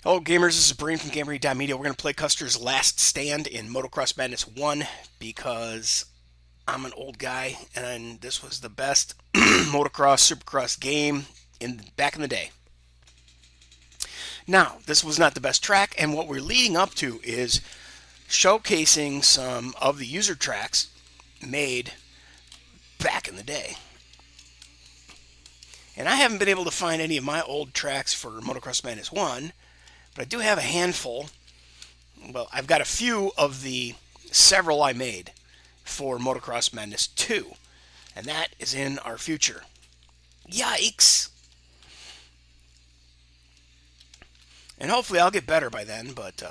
Hello gamers, this is Brainy from GameBrainMedia-MOTO-DIRT. We're going to play Custers' Last Stand in Motocross Madness 1 because I'm an old guy and this was the best motocross, supercross game back in the day. Now, this was not the best track, and what we're leading up to is showcasing some of the user tracks made back in the day. And I haven't been able to find any of my old tracks for Motocross Madness 1, but I do have a handful. Well, I've got a few of the several I made for Motocross Madness 2, and that is in our future. Yikes! And hopefully I'll get better by then, but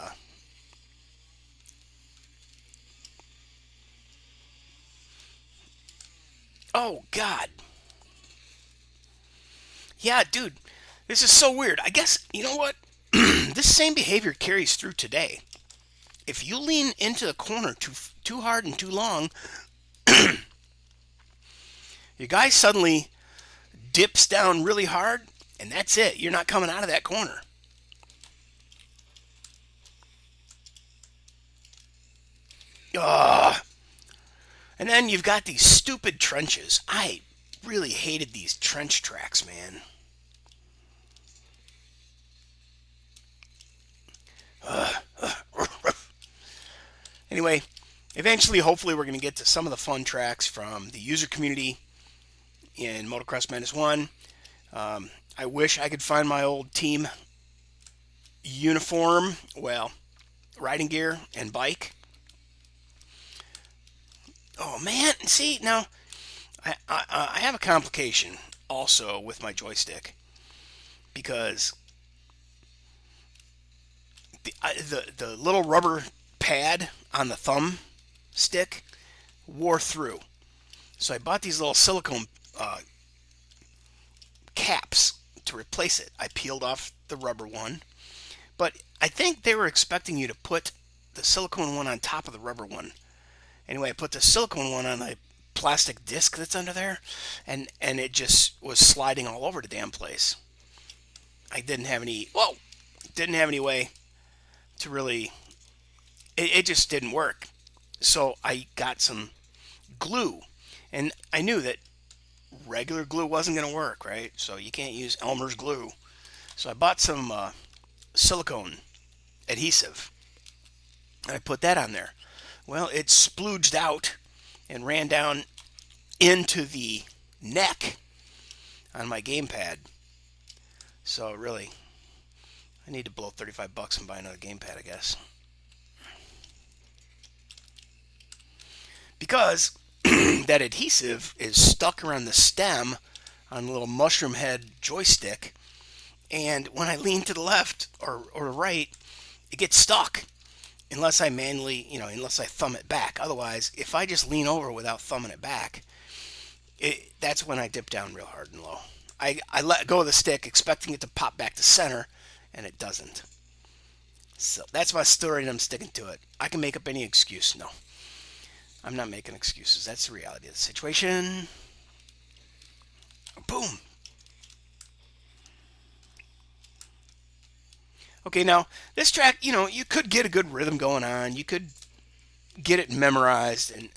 oh god. Yeah, dude, this is so weird. I guess, you know what? This same behavior carries through today. If you lean into the corner too hard and too long, your guy suddenly dips down really hard, and that's it. You're not coming out of that corner. Ugh. And then you've got these stupid trenches. I really hated these trench tracks, man. Anyway, eventually, hopefully, we're going to get to some of the fun tracks from the user community in Motocross Madness 1. I wish I could find my old team uniform, well, riding gear and bike. Oh, man, see, now, I have a complication also with my joystick because the little rubber pad on the thumb stick wore through. So I bought these little silicone caps to replace it. I peeled off the rubber one, but I think they were expecting you to put the silicone one on top of the rubber one. Anyway, I put the silicone one on the plastic disc that's under there, and it just was sliding all over the damn place. I didn't have any way to really, it just didn't work. So I got some glue, and I knew that regular glue wasn't going to work, right? So you can't use Elmer's glue. So I bought some silicone adhesive, and I put that on there. Well, it splooged out and ran down into the neck on my gamepad. So really, I need to blow $35 and buy another gamepad, I guess. Because that adhesive is stuck around the stem on the little mushroom head joystick, and when I lean to the left or the right, it gets stuck unless I manually, unless I thumb it back. Otherwise, if I just lean over without thumbing it back, that's when I dip down real hard and low. I let go of the stick expecting it to pop back to center, and it doesn't. So that's my story, and I'm sticking to it. I can make up any excuse. No, I'm not making excuses. That's the reality of the situation. Boom. Okay, now this track, you could get a good rhythm going on. You could get it memorized, and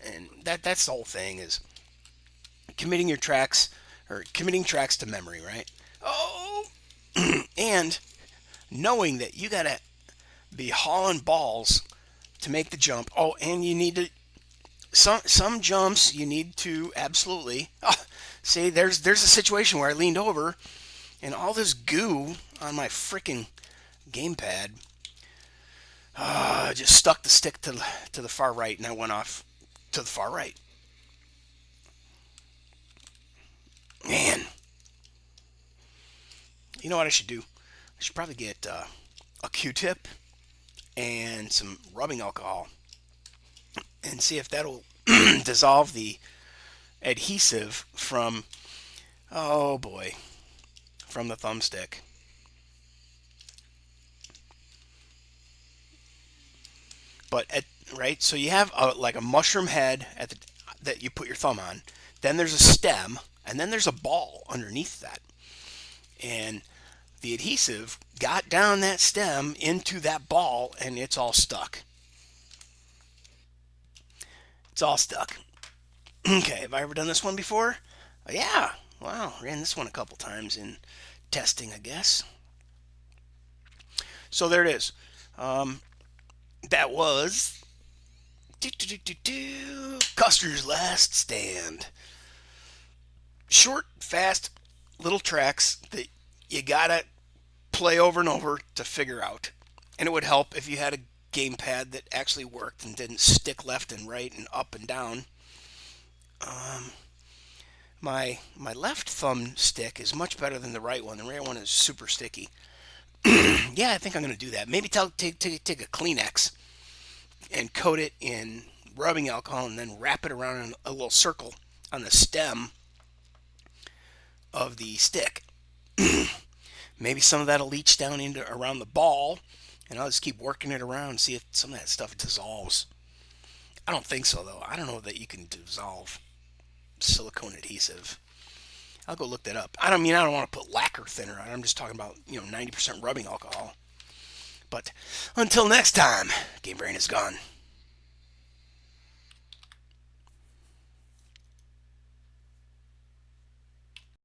that's the whole thing is committing your tracks or committing tracks to memory, right? Oh, and knowing that you gotta be hauling balls to make the jump. Oh, and you need to some jumps you need to absolutely. Oh, see, there's a situation where I leaned over, and all this goo on my freaking gamepad just stuck the stick to the far right, and I went off to the far right. Man, you know what I should do? I should probably get a Q-tip and some rubbing alcohol and see if that'll dissolve the adhesive from, oh boy, from the thumbstick. But right, so you have like a mushroom head that you put your thumb on. Then there's a stem, and then there's a ball underneath that. And the adhesive got down that stem into that ball, and it's all stuck. It's all stuck. Okay, have I ever done this one before? Yeah. Wow, ran this one a couple times in testing, I guess. So there it is. That was Custers' Last Stand. Short, fast, little tracks that you gotta play over and over to figure out. And it would help if you had a gamepad that actually worked and didn't stick left and right and up and down. My left thumb stick is much better than the right one. The right one is super sticky. Yeah, I think I'm going to do that. Maybe take a Kleenex and coat it in rubbing alcohol and then wrap it around in a little circle on the stem of the stick. Maybe some of that will leach down into around the ball, and I'll just keep working it around and see if some of that stuff dissolves. I don't think so, though. I don't know that you can dissolve silicone adhesive. I'll go look that up. I don't want to put lacquer thinner on it. I'm just talking about, 90% rubbing alcohol. But until next time, Game Brain is gone.